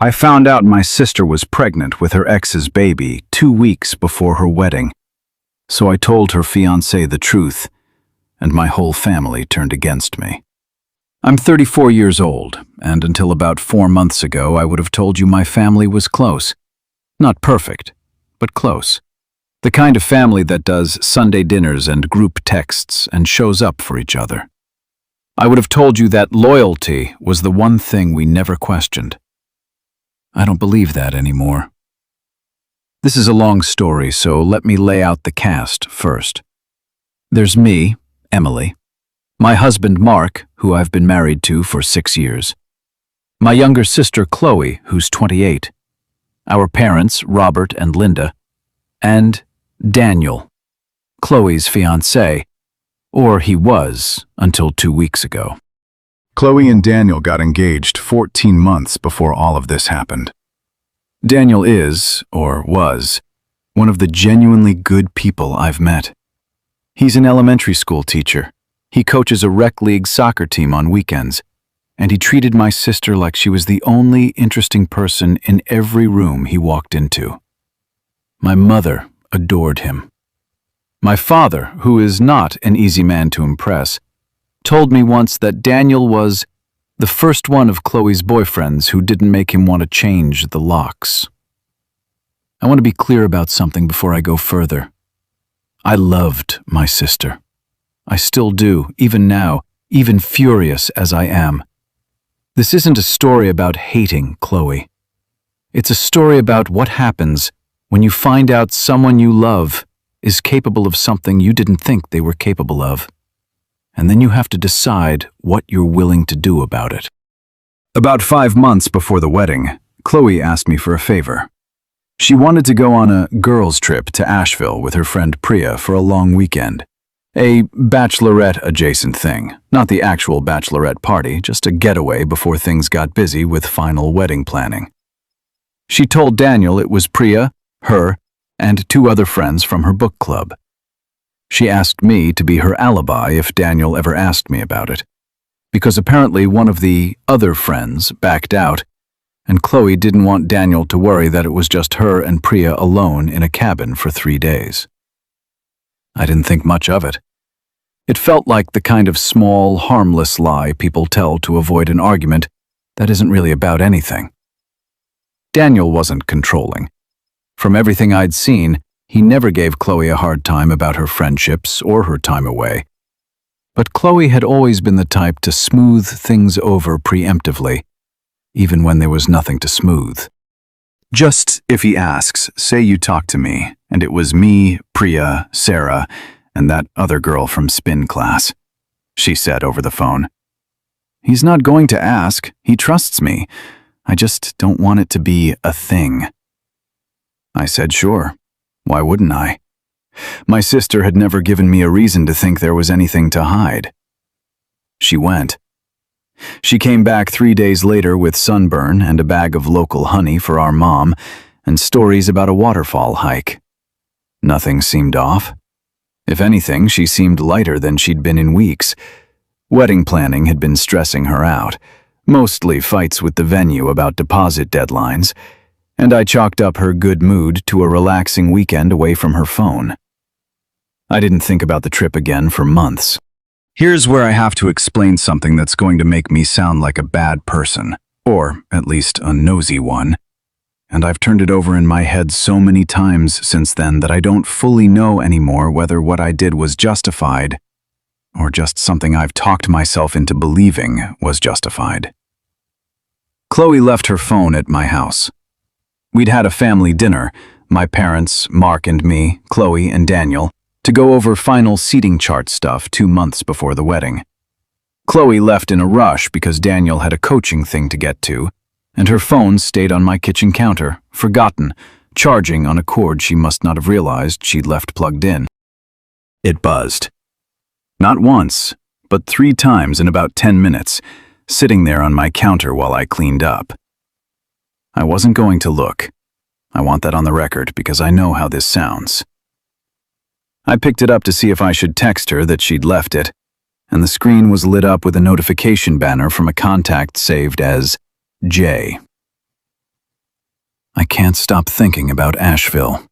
I found out my sister was pregnant with her ex's baby 2 weeks before her wedding. So I told her fiancé the truth, and my whole family turned against me. I'm 34 years old, and until about 4 months ago, I would have told you my family was close. Not perfect, but close. The kind of family that does Sunday dinners and group texts and shows up for each other. I would have told you that loyalty was the one thing we never questioned. I don't believe that anymore. This is a long story, so let me lay out the cast first. There's me, Emily. My husband, Mark, who I've been married to for 6 years. My younger sister, Chloe, who's 28. Our parents, Robert and Linda. And Daniel, Chloe's fiancé, or he was until 2 weeks ago. Chloe and Daniel got engaged 14 months before all of this happened. Daniel is, or was, one of the genuinely good people I've met. He's an elementary school teacher. He coaches a rec league soccer team on weekends, and he treated my sister like she was the only interesting person in every room he walked into. My mother adored him. My father, who is not an easy man to impress, told me once that Daniel was the first one of Chloe's boyfriends who didn't make him want to change the locks. I want to be clear about something before I go further. I loved my sister. I still do, even now, even furious as I am. This isn't a story about hating Chloe. It's a story about what happens when you find out someone you love is capable of something you didn't think they were capable of. And then you have to decide what you're willing to do about it. About 5 months before the wedding, Chloe asked me for a favor. She wanted to go on a girls' trip to Asheville with her friend Priya for a long weekend. A bachelorette-adjacent thing, not the actual bachelorette party, just a getaway before things got busy with final wedding planning. She told Daniel it was Priya, her, and 2 other friends from her book club. She asked me to be her alibi if Daniel ever asked me about it, because apparently one of the other friends backed out, and Chloe didn't want Daniel to worry that it was just her and Priya alone in a cabin for 3 days. I didn't think much of it. It felt like the kind of small, harmless lie people tell to avoid an argument that isn't really about anything. Daniel wasn't controlling. From everything I'd seen, he never gave Chloe a hard time about her friendships or her time away. But Chloe had always been the type to smooth things over preemptively, even when there was nothing to smooth. Just if he asks, say you talked to me, and it was me, Priya, Sarah, and that other girl from spin class, she said over the phone. He's not going to ask. He trusts me. I just don't want it to be a thing. I said sure. Why wouldn't I? My sister had never given me a reason to think there was anything to hide. She went. She came back 3 days later with sunburn and a bag of local honey for our mom and stories about a waterfall hike. Nothing seemed off. If anything, she seemed lighter than she'd been in weeks. Wedding planning had been stressing her out, mostly fights with the venue about deposit deadlines, and I chalked up her good mood to a relaxing weekend away from her phone. I didn't think about the trip again for months. Here's where I have to explain something that's going to make me sound like a bad person, or at least a nosy one. And I've turned it over in my head so many times since then that I don't fully know anymore whether what I did was justified, or just something I've talked myself into believing was justified. Chloe left her phone at my house. We'd had a family dinner, my parents, Mark and me, Chloe and Daniel, to go over final seating chart stuff 2 months before the wedding. Chloe left in a rush because Daniel had a coaching thing to get to, and her phone stayed on my kitchen counter, forgotten, charging on a cord she must not have realized she'd left plugged in. It buzzed. Not once, but 3 times in about 10 minutes, sitting there on my counter while I cleaned up. I wasn't going to look. I want that on the record because I know how this sounds. I picked it up to see if I should text her that she'd left it, and the screen was lit up with a notification banner from a contact saved as J. I can't stop thinking about Asheville.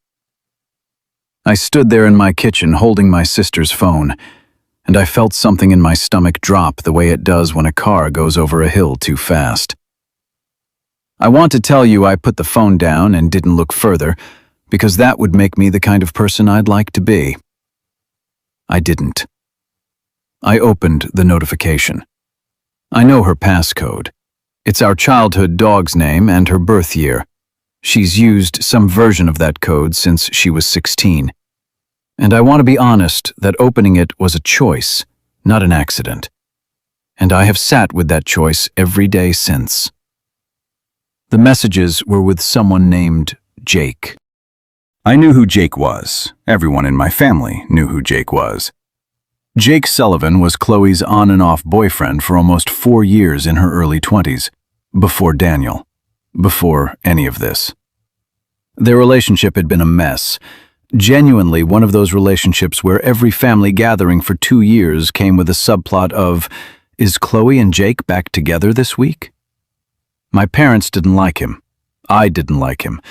I stood there in my kitchen holding my sister's phone, and I felt something in my stomach drop the way it does when a car goes over a hill too fast. I want to tell you I put the phone down and didn't look further, because that would make me the kind of person I'd like to be. I didn't. I opened the notification. I know her passcode. It's our childhood dog's name and her birth year. She's used some version of that code since she was 16. And I want to be honest that opening it was a choice, not an accident. And I have sat with that choice every day since. The messages were with someone named Jake. I knew who Jake was. Everyone in my family knew who Jake was. Jake Sullivan was Chloe's on and off boyfriend for almost 4 years in her early 20s, before Daniel, before any of this. Their relationship had been a mess, genuinely one of those relationships where every family gathering for 2 years came with a subplot of, is Chloe and Jake back together this week? My parents didn't like him. I didn't like him.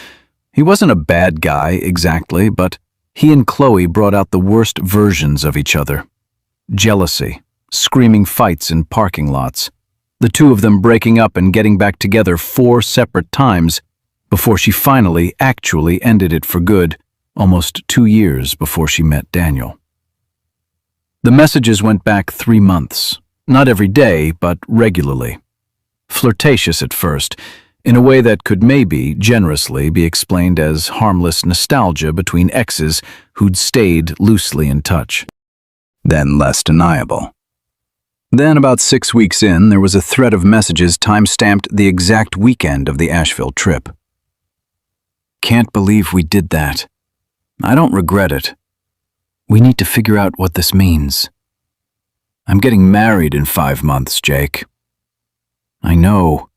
He wasn't a bad guy exactly, but he and Chloe brought out the worst versions of each other. Jealousy, screaming fights in parking lots, the two of them breaking up and getting back together 4 separate times before she finally actually ended it for good, almost 2 years before she met Daniel. The messages went back 3 months, not every day, but regularly. Flirtatious at first, in a way that could maybe, generously, be explained as harmless nostalgia between exes who'd stayed loosely in touch. Then less deniable. Then about 6 weeks in, there was a thread of messages time-stamped the exact weekend of the Asheville trip. Can't believe we did that. I don't regret it. We need to figure out what this means. I'm getting married in 5 months, Jake. I know.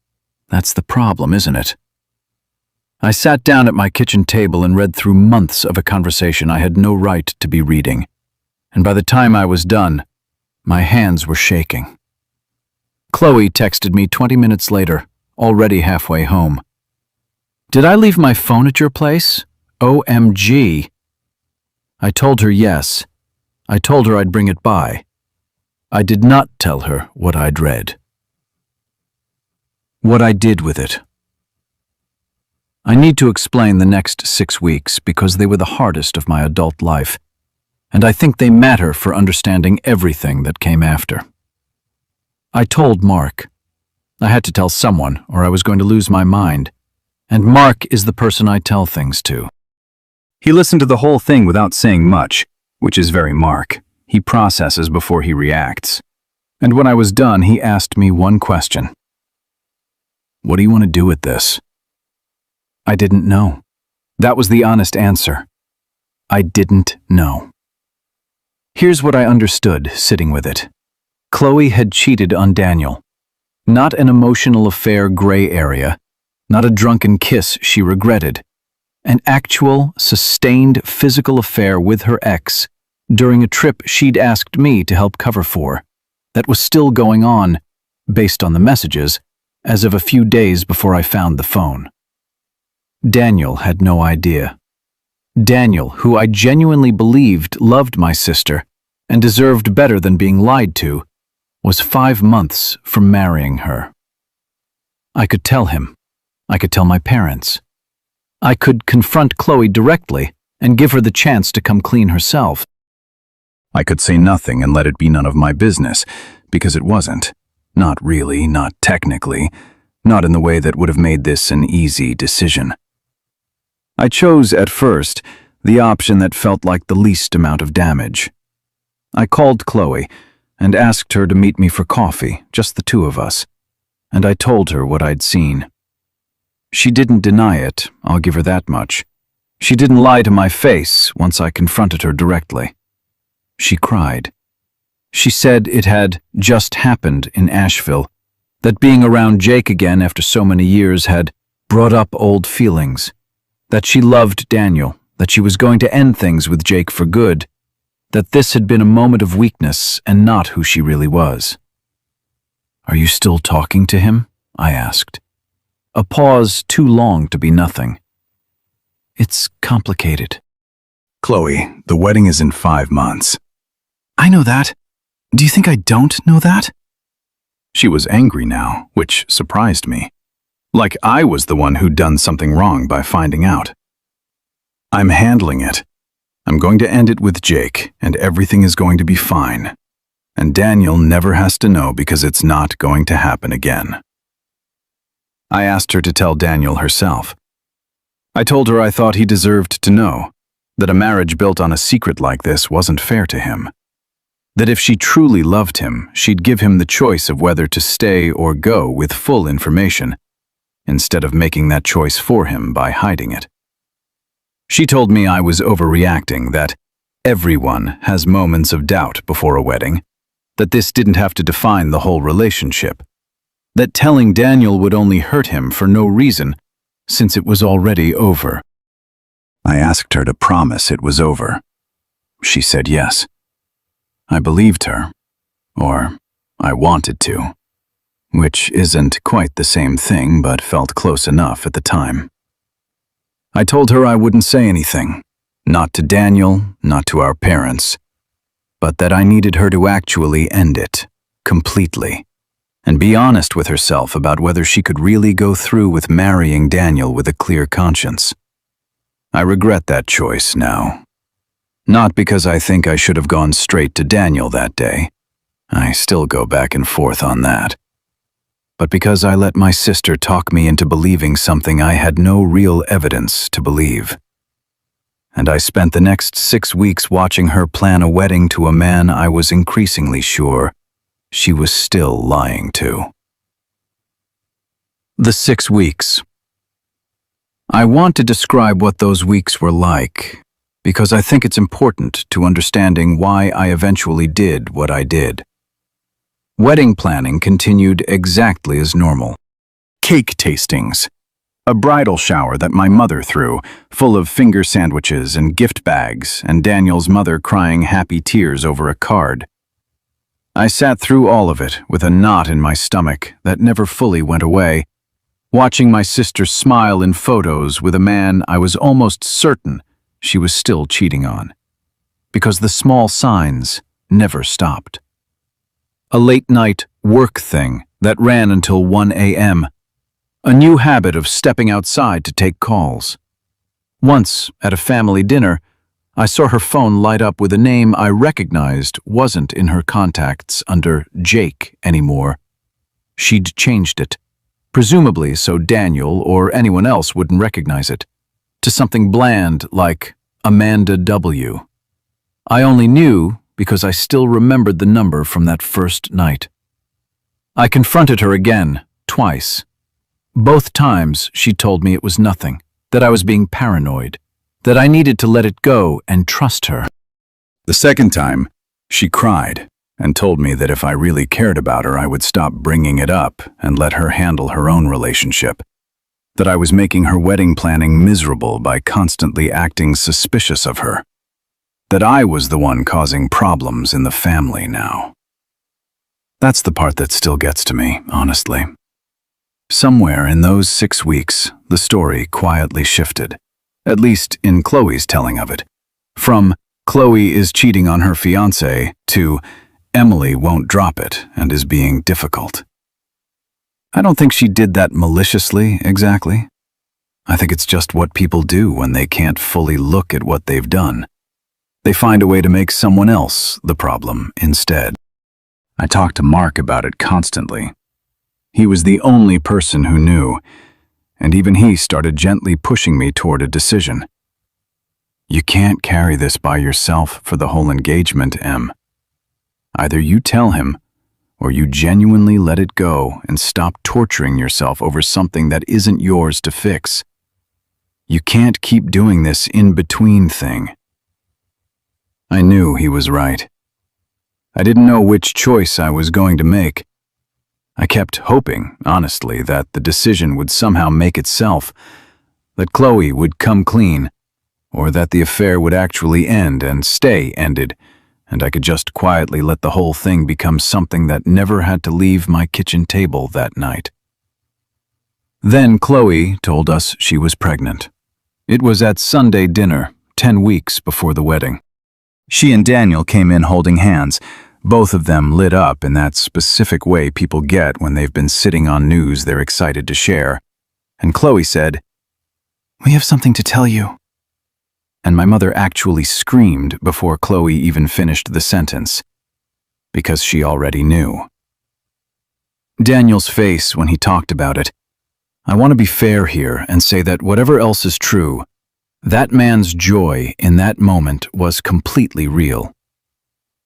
That's the problem, isn't it? I sat down at my kitchen table and read through months of a conversation I had no right to be reading. And by the time I was done, my hands were shaking. Chloe texted me 20 minutes later, already halfway home. Did I leave my phone at your place? OMG. I told her yes. I told her I'd bring it by. I did not tell her what I'd read. What I did with it. I need to explain the next 6 weeks because they were the hardest of my adult life, and I think they matter for understanding everything that came after. I told Mark. I had to tell someone or I was going to lose my mind, and Mark is the person I tell things to. He listened to the whole thing without saying much, which is very Mark. He processes before he reacts. And when I was done, he asked me one question. What do you want to do with this? I didn't know. That was the honest answer. I didn't know. Here's what I understood sitting with it. Chloe had cheated on Daniel. Not an emotional affair gray area, not a drunken kiss she regretted. An actual, sustained physical affair with her ex during a trip she'd asked me to help cover for, that was still going on, based on the messages, as of a few days before I found the phone. Daniel had no idea. Daniel, who I genuinely believed loved my sister and deserved better than being lied to, was 5 months from marrying her. I could tell him. I could tell my parents. I could confront Chloe directly and give her the chance to come clean herself. I could say nothing and let it be none of my business, because it wasn't. Not really, not technically, not in the way that would have made this an easy decision. I chose, at first, the option that felt like the least amount of damage. I called Chloe and asked her to meet me for coffee, just the two of us, and I told her what I'd seen. She didn't deny it, I'll give her that much. She didn't lie to my face once I confronted her directly. She cried. She said it had just happened in Asheville, that being around Jake again after so many years had brought up old feelings, that she loved Daniel, that she was going to end things with Jake for good, that this had been a moment of weakness and not who she really was. Are you still talking to him? I asked. A pause too long to be nothing. It's complicated. Chloe, the wedding is in 5 months. I know that. Do you think I don't know that? She was angry now, which surprised me. Like I was the one who'd done something wrong by finding out. I'm handling it. I'm going to end it with Jake, and everything is going to be fine. And Daniel never has to know because it's not going to happen again. I asked her to tell Daniel herself. I told her I thought he deserved to know that a marriage built on a secret like this wasn't fair to him. That if she truly loved him, she'd give him the choice of whether to stay or go with full information, instead of making that choice for him by hiding it. She told me I was overreacting, that everyone has moments of doubt before a wedding, that this didn't have to define the whole relationship, that telling Daniel would only hurt him for no reason, since it was already over. I asked her to promise it was over. She said yes. I believed her, or I wanted to, which isn't quite the same thing but felt close enough at the time. I told her I wouldn't say anything, not to Daniel, not to our parents, but that I needed her to actually end it, completely, and be honest with herself about whether she could really go through with marrying Daniel with a clear conscience. I regret that choice now. Not because I think I should have gone straight to Daniel that day. I still go back and forth on that. But because I let my sister talk me into believing something I had no real evidence to believe. And I spent the next 6 weeks watching her plan a wedding to a man I was increasingly sure she was still lying to. The 6 weeks. I want to describe what those weeks were like, because I think it's important to understanding why I eventually did what I did. Wedding planning continued exactly as normal. Cake tastings. A bridal shower that my mother threw, full of finger sandwiches and gift bags, and Daniel's mother crying happy tears over a card. I sat through all of it with a knot in my stomach that never fully went away, watching my sister smile in photos with a man I was almost certain she was still cheating on, because the small signs never stopped. A late-night work thing that ran until 1 a.m., a new habit of stepping outside to take calls. Once, at a family dinner, I saw her phone light up with a name I recognized wasn't in her contacts under Jake anymore. She'd changed it, presumably so Daniel or anyone else wouldn't recognize it, to something bland like Amanda W. I only knew because I still remembered the number from that first night. I confronted her again, twice. Both times she told me it was nothing, that I was being paranoid, that I needed to let it go and trust her. The second time, she cried and told me that if I really cared about her, I would stop bringing it up and let her handle her own relationship. That I was making her wedding planning miserable by constantly acting suspicious of her. That I was the one causing problems in the family now. That's the part that still gets to me, honestly. Somewhere in those 6 weeks, the story quietly shifted, at least in Chloe's telling of it. From Chloe is cheating on her fiancé to Emily won't drop it and is being difficult. I don't think she did that maliciously, exactly. I think it's just what people do when they can't fully look at what they've done. They find a way to make someone else the problem instead. I talked to Mark about it constantly. He was the only person who knew, and even he started gently pushing me toward a decision. You can't carry this by yourself for the whole engagement, Em. Either you tell him, or you genuinely let it go and stop torturing yourself over something that isn't yours to fix. You can't keep doing this in-between thing. I knew he was right. I didn't know which choice I was going to make. I kept hoping, honestly, that the decision would somehow make itself, that Chloe would come clean, or that the affair would actually end and stay ended, and I could just quietly let the whole thing become something that never had to leave my kitchen table that night. Then Chloe told us she was pregnant. It was at Sunday dinner, 10 weeks before the wedding. She and Daniel came in holding hands, both of them lit up in that specific way people get when they've been sitting on news they're excited to share. And Chloe said, "We have something to tell you." And my mother actually screamed before Chloe even finished the sentence, because she already knew. Daniel's face when he talked about it. I want to be fair here and say that whatever else is true, that man's joy in that moment was completely real.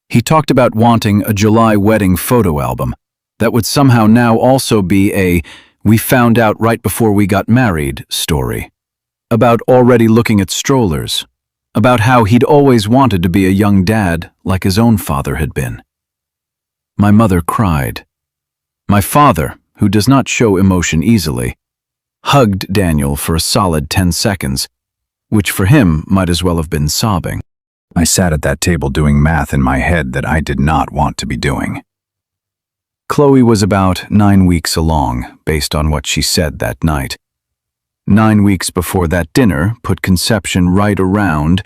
He talked about wanting a July wedding photo album that would somehow now also be a "we found out right before we got married" story. About already looking at strollers. About how he'd always wanted to be a young dad like his own father had been. My mother cried. My father, who does not show emotion easily, hugged Daniel for a solid 10 seconds, which for him might as well have been sobbing. I sat at that table doing math in my head that I did not want to be doing. Chloe was about 9 weeks along, based on what she said that night. 9 weeks before that dinner put conception right around,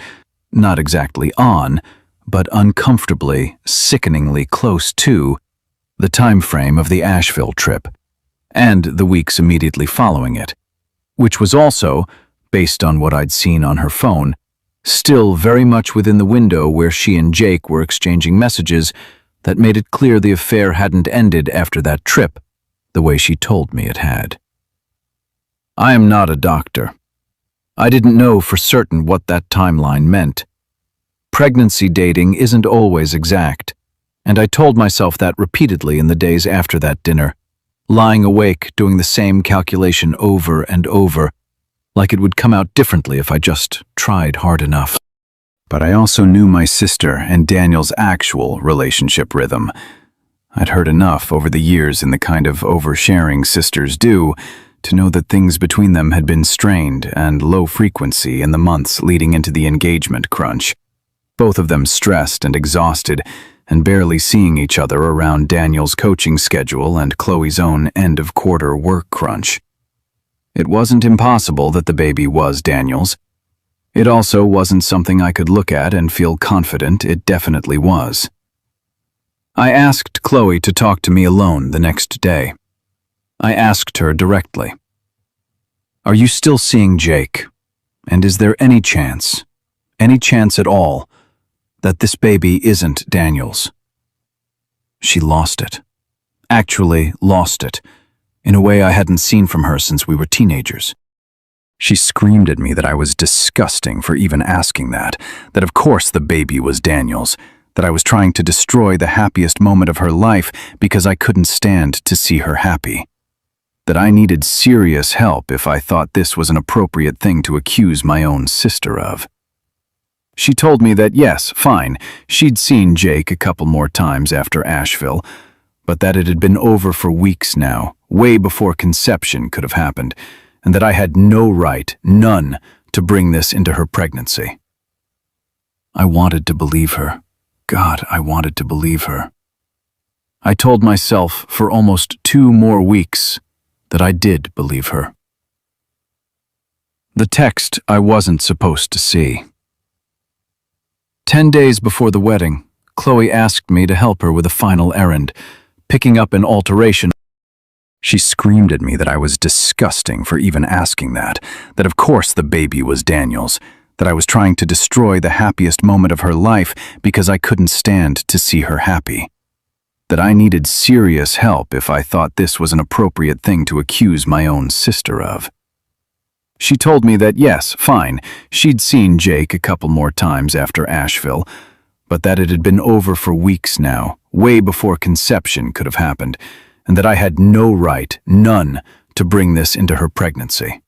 not exactly on, but uncomfortably, sickeningly close to, the time frame of the Asheville trip, and the weeks immediately following it, which was also, based on what I'd seen on her phone, still very much within the window where she and Jake were exchanging messages that made it clear the affair hadn't ended after that trip, the way she told me it had. I am not a doctor. I didn't know for certain what that timeline meant. Pregnancy dating isn't always exact, and I told myself that repeatedly in the days after that dinner, lying awake doing the same calculation over and over, like it would come out differently if I just tried hard enough. But I also knew my sister and Daniel's actual relationship rhythm. I'd heard enough over the years in the kind of oversharing sisters do to know that things between them had been strained and low frequency in the months leading into the engagement crunch. Both of them stressed and exhausted and barely seeing each other around Daniel's coaching schedule and Chloe's own end-of-quarter work crunch. It wasn't impossible that the baby was Daniel's. It also wasn't something I could look at and feel confident it definitely was. I asked Chloe to talk to me alone the next day. I asked her directly, "Are you still seeing Jake? And is there any chance at all, that this baby isn't Daniel's?" She lost it. Actually lost it, in a way I hadn't seen from her since we were teenagers. She screamed at me that I was disgusting for even asking that of course the baby was Daniel's, that I was trying to destroy the happiest moment of her life because I couldn't stand to see her happy. That I needed serious help if I thought this was an appropriate thing to accuse my own sister of. She told me that yes, fine, she'd seen Jake a couple more times after Asheville, but that it had been over for weeks now, way before conception could have happened, and that I had no right, none, to bring this into her pregnancy. I wanted to believe her. God, I wanted to believe her. I told myself for almost 2 more weeks that I did believe her. The text I wasn't supposed to see. 10 days before the wedding, Chloe asked me to help her with a final errand, picking up an alteration. She screamed at me that I was disgusting for even asking that of course the baby was Daniel's, that I was trying to destroy the happiest moment of her life because I couldn't stand to see her happy. That I needed serious help if I thought this was an appropriate thing to accuse my own sister of. She told me that yes, fine, she'd seen Jake a couple more times after Asheville, but that it had been over for weeks now, way before conception could have happened, and that I had no right, none, to bring this into her pregnancy.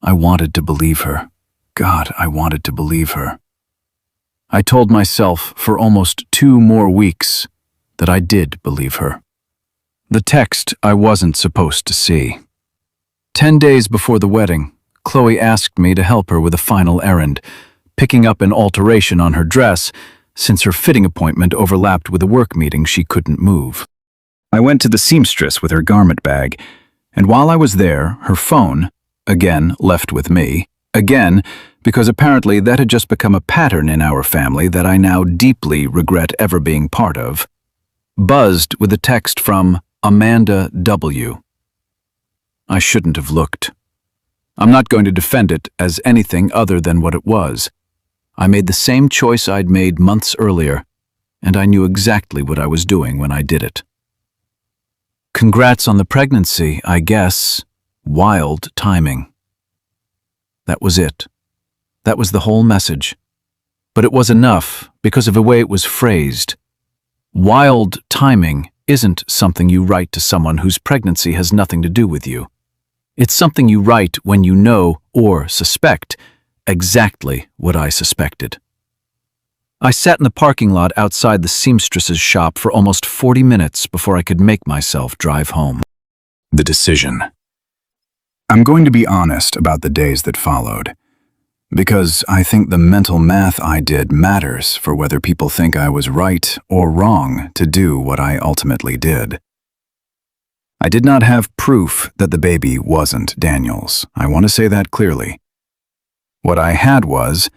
I wanted to believe her. God, I wanted to believe her. I told myself for almost 2 more weeks that I did believe her. The text I wasn't supposed to see. 10 days before the wedding, Chloe asked me to help her with a final errand, picking up an alteration on her dress since her fitting appointment overlapped with a work meeting she couldn't move. I went to the seamstress with her garment bag, and while I was there, her phone, again left with me, Again, because apparently that had just become a pattern in our family that I now deeply regret ever being part of. Buzzed with a text from Amanda W. I shouldn't have looked. I'm not going to defend it as anything other than what it was. I made the same choice I'd made months earlier, and I knew exactly what I was doing when I did it. Congrats on the pregnancy, I guess. Wild timing. That was it. That was the whole message. But it was enough because of the way it was phrased. Wild timing isn't something you write to someone whose pregnancy has nothing to do with you. It's something you write when you know or suspect exactly what I suspected. I sat in the parking lot outside the seamstress's shop for almost 40 minutes before I could make myself drive home. The decision. I'm going to be honest about the days that followed, because I think the mental math I did matters for whether people think I was right or wrong to do what I ultimately did. I did not have proof that the baby wasn't Daniel's. I want to say that clearly. What I had was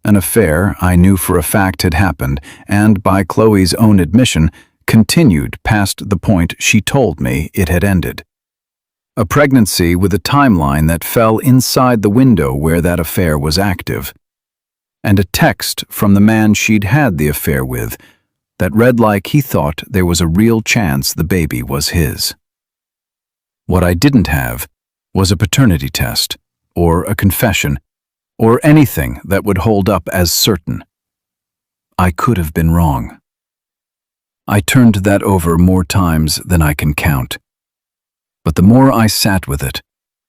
an affair I knew for a fact had happened, and by Chloe's own admission, continued past the point she told me it had ended. A pregnancy with a timeline that fell inside the window where that affair was active, and a text from the man she'd had the affair with that read like he thought there was a real chance the baby was his. What I didn't have was a paternity test, or a confession, or anything that would hold up as certain. I could have been wrong. I turned that over more times than I can count. But the more I sat with it,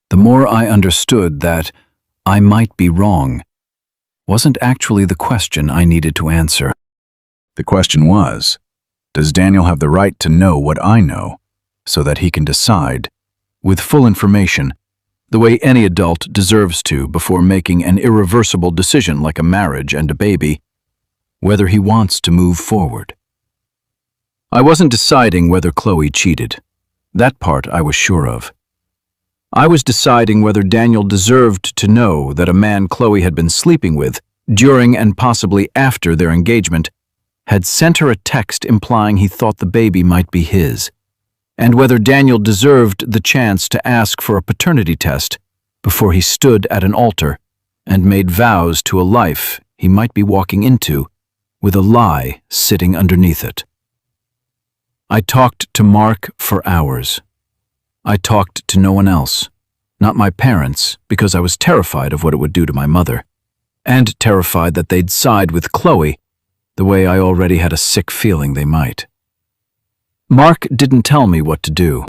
the more I understood that I might be wrong wasn't actually the question I needed to answer. The question was, does Daniel have the right to know what I know so that he can decide, with full information, the way any adult deserves to before making an irreversible decision like a marriage and a baby, whether he wants to move forward? I wasn't deciding whether Chloe cheated. That part I was sure of. I was deciding whether Daniel deserved to know that a man Chloe had been sleeping with during and possibly after their engagement had sent her a text implying he thought the baby might be his, and whether Daniel deserved the chance to ask for a paternity test before he stood at an altar and made vows to a life he might be walking into with a lie sitting underneath it. I talked to Mark for hours. I talked to no one else, not my parents, because I was terrified of what it would do to my mother, and terrified that they'd side with Chloe the way I already had a sick feeling they might. Mark didn't tell me what to do.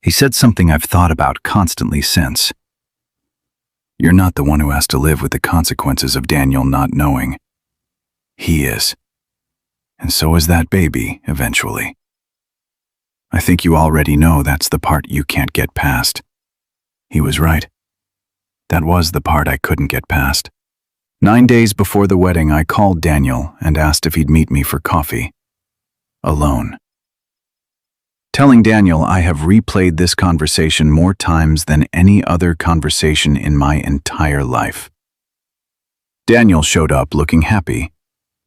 He said something I've thought about constantly since. You're not the one who has to live with the consequences of Daniel not knowing. He is. And so is that baby, eventually. I think you already know that's the part you can't get past. He was right. That was the part I couldn't get past. 9 days before the wedding, I called Daniel and asked if he'd meet me for coffee. Alone. Telling Daniel I have replayed this conversation more times than any other conversation in my entire life. Daniel showed up looking happy.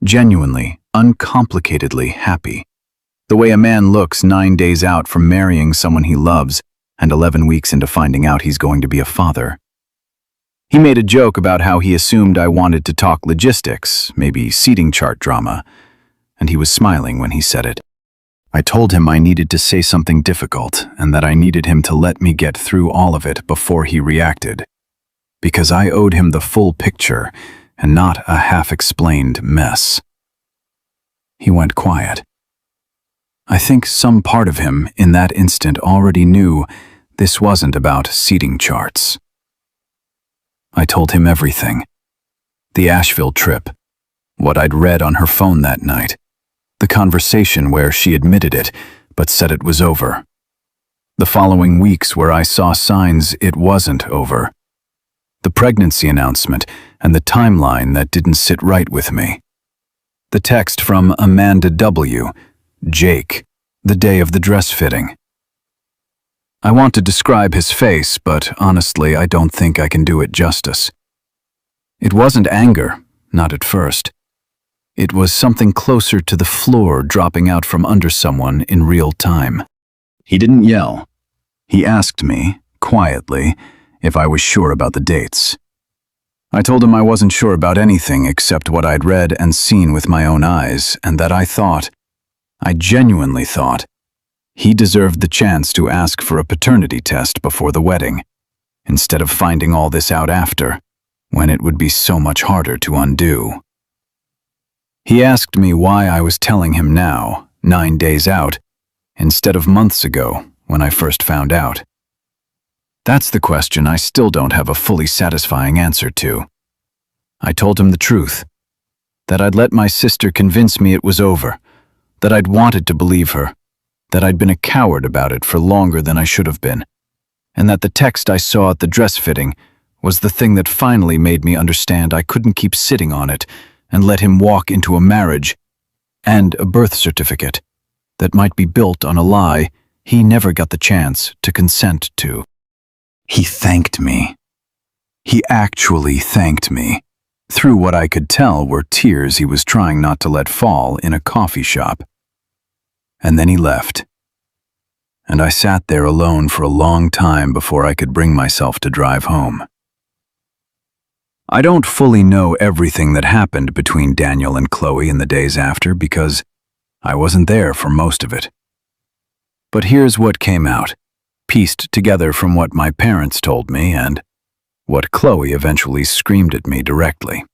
Genuinely, uncomplicatedly happy. The way a man looks 9 days out from marrying someone he loves and 11 weeks into finding out he's going to be a father. He made a joke about how he assumed I wanted to talk logistics, maybe seating chart drama, and he was smiling when he said it. I told him I needed to say something difficult and that I needed him to let me get through all of it before he reacted, because I owed him the full picture and not a half-explained mess. He went quiet. I think some part of him in that instant already knew this wasn't about seating charts. I told him everything. The Asheville trip, what I'd read on her phone that night, the conversation where she admitted it but said it was over, the following weeks where I saw signs it wasn't over, the pregnancy announcement and the timeline that didn't sit right with me, the text from Amanda W., Jake, the day of the dress fitting. I want to describe his face, but honestly, I don't think I can do it justice. It wasn't anger, not at first. It was something closer to the floor dropping out from under someone in real time. He didn't yell. He asked me, quietly, if I was sure about the dates. I told him I wasn't sure about anything except what I'd read and seen with my own eyes, and that I genuinely thought, he deserved the chance to ask for a paternity test before the wedding, instead of finding all this out after, when it would be so much harder to undo. He asked me why I was telling him now, 9 days out, instead of months ago when I first found out. That's the question I still don't have a fully satisfying answer to. I told him the truth, that I'd let my sister convince me it was over, that I'd wanted to believe her, that I'd been a coward about it for longer than I should have been, and that the text I saw at the dress fitting was the thing that finally made me understand I couldn't keep sitting on it and let him walk into a marriage and a birth certificate that might be built on a lie he never got the chance to consent to. He thanked me. He actually thanked me, through what I could tell were tears he was trying not to let fall in a coffee shop. And then he left. And I sat there alone for a long time before I could bring myself to drive home. I don't fully know everything that happened between Daniel and Chloe in the days after because I wasn't there for most of it. But here's what came out, pieced together from what my parents told me and what Chloe eventually screamed at me directly.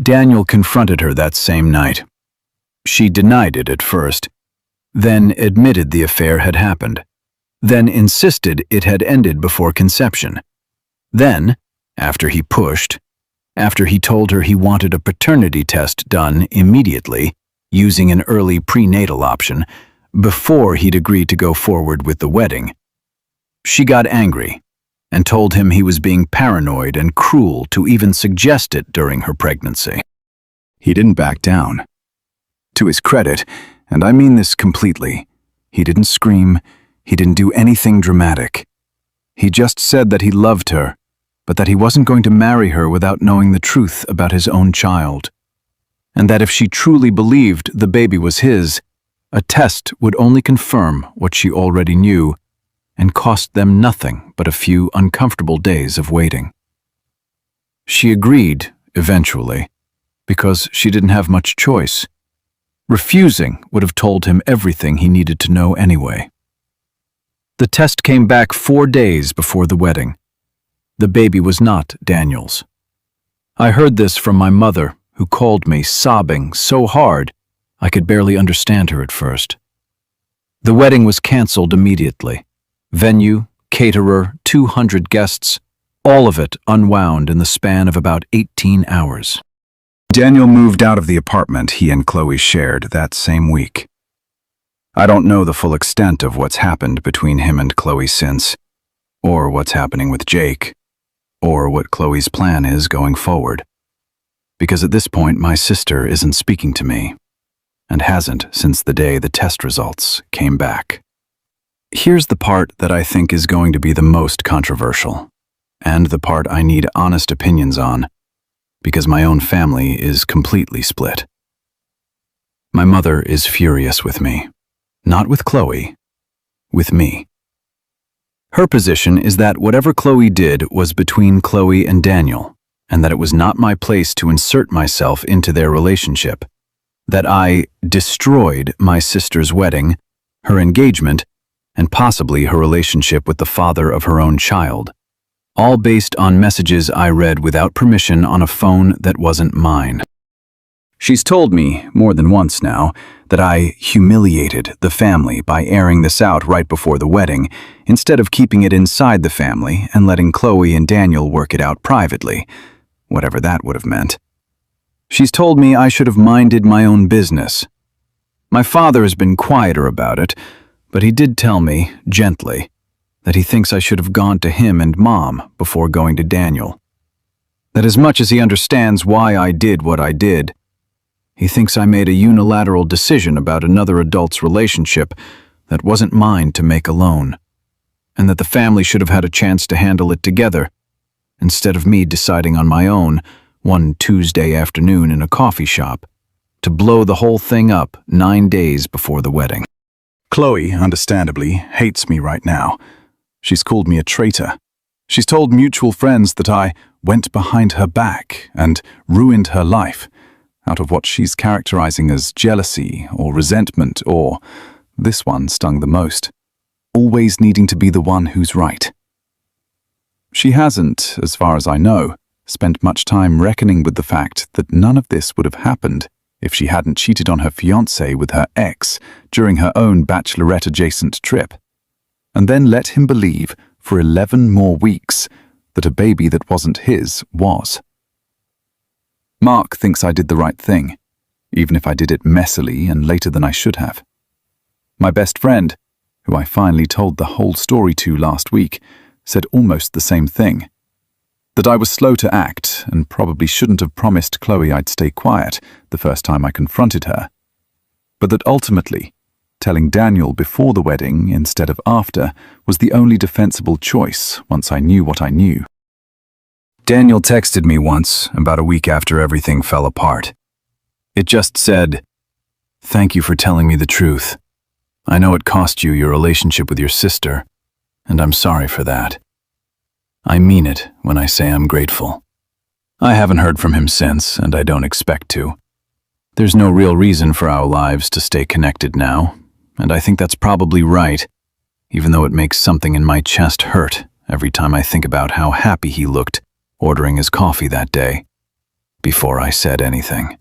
Daniel confronted her that same night. She denied it at first, then admitted the affair had happened, then insisted it had ended before conception. Then, after he pushed, after he told her he wanted a paternity test done immediately, using an early prenatal option, before he'd agreed to go forward with the wedding, she got angry and told him he was being paranoid and cruel to even suggest it during her pregnancy. He didn't back down. To his credit, and I mean this completely, he didn't scream, he didn't do anything dramatic. He just said that he loved her, but that he wasn't going to marry her without knowing the truth about his own child, and that if she truly believed the baby was his, a test would only confirm what she already knew and cost them nothing but a few uncomfortable days of waiting. She agreed, eventually, because she didn't have much choice. Refusing would have told him everything he needed to know anyway. The test came back 4 days before the wedding. The baby was not Daniel's. I heard this from my mother, who called me, sobbing so hard I could barely understand her at first. The wedding was canceled immediately. Venue, caterer, 200 guests, all of it unwound in the span of about 18 hours. Daniel moved out of the apartment he and Chloe shared that same week. I don't know the full extent of what's happened between him and Chloe since, or what's happening with Jake, or what Chloe's plan is going forward. Because at this point my sister isn't speaking to me, and hasn't since the day the test results came back. Here's the part that I think is going to be the most controversial, and the part I need honest opinions on, because my own family is completely split. My mother is furious with me. Not with Chloe, with me. Her position is that whatever Chloe did was between Chloe and Daniel, and that it was not my place to insert myself into their relationship, that I destroyed my sister's wedding, her engagement, and possibly her relationship with the father of her own child, all based on messages I read without permission on a phone that wasn't mine. She's told me, more than once now, that I humiliated the family by airing this out right before the wedding, instead of keeping it inside the family and letting Chloe and Daniel work it out privately, whatever that would have meant. She's told me I should have minded my own business. My father has been quieter about it, but he did tell me, gently, that he thinks I should have gone to him and Mom before going to Daniel. That as much as he understands why I did what I did, he thinks I made a unilateral decision about another adult's relationship that wasn't mine to make alone, and that the family should have had a chance to handle it together, instead of me deciding on my own one Tuesday afternoon in a coffee shop to blow the whole thing up 9 days before the wedding. Chloe, understandably, hates me right now. She's called me a traitor. She's told mutual friends that I went behind her back and ruined her life out of what she's characterizing as jealousy or resentment or, this one stung the most, always needing to be the one who's right. She hasn't, as far as I know, spent much time reckoning with the fact that none of this would have happened if she hadn't cheated on her fiancé with her ex during her own bachelorette-adjacent trip, and then let him believe for 11 more weeks that a baby that wasn't his was. Mark thinks I did the right thing, even if I did it messily and later than I should have. My best friend, who I finally told the whole story to last week, said almost the same thing. That I was slow to act and probably shouldn't have promised Chloe I'd stay quiet the first time I confronted her. But that ultimately, telling Daniel before the wedding instead of after was the only defensible choice once I knew what I knew. Daniel texted me once, about a week after everything fell apart. It just said, "Thank you for telling me the truth. I know it cost you your relationship with your sister, and I'm sorry for that. I mean it when I say I'm grateful." I haven't heard from him since, and I don't expect to. There's no real reason for our lives to stay connected now, and I think that's probably right, even though it makes something in my chest hurt every time I think about how happy he looked ordering his coffee that day, before I said anything.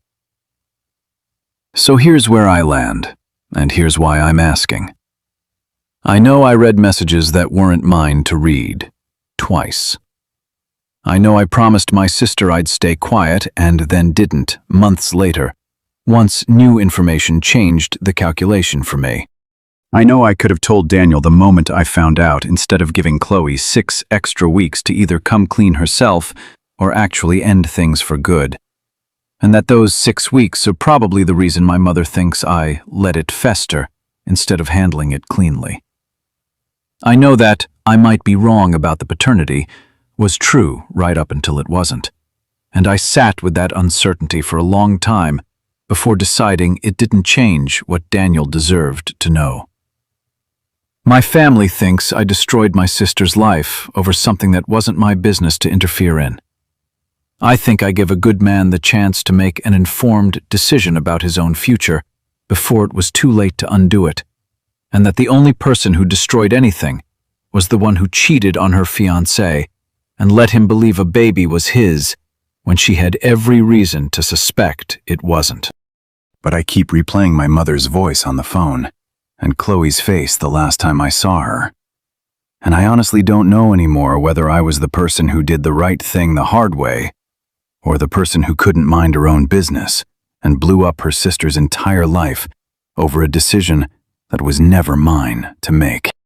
So here's where I land, and here's why I'm asking. I know I read messages that weren't mine to read, twice. I know I promised my sister I'd stay quiet and then didn't, months later, once new information changed the calculation for me. I know I could have told Daniel the moment I found out instead of giving Chloe 6 extra weeks to either come clean herself or actually end things for good. And that those 6 weeks are probably the reason my mother thinks I let it fester instead of handling it cleanly. I know that I might be wrong about the paternity was true right up until it wasn't. And I sat with that uncertainty for a long time before deciding it didn't change what Daniel deserved to know. My family thinks I destroyed my sister's life over something that wasn't my business to interfere in. I think I give a good man the chance to make an informed decision about his own future before it was too late to undo it, and that the only person who destroyed anything was the one who cheated on her fiancé and let him believe a baby was his when she had every reason to suspect it wasn't. But I keep replaying my mother's voice on the phone, and Chloe's face the last time I saw her. And I honestly don't know anymore whether I was the person who did the right thing the hard way, or the person who couldn't mind her own business and blew up her sister's entire life over a decision that was never mine to make.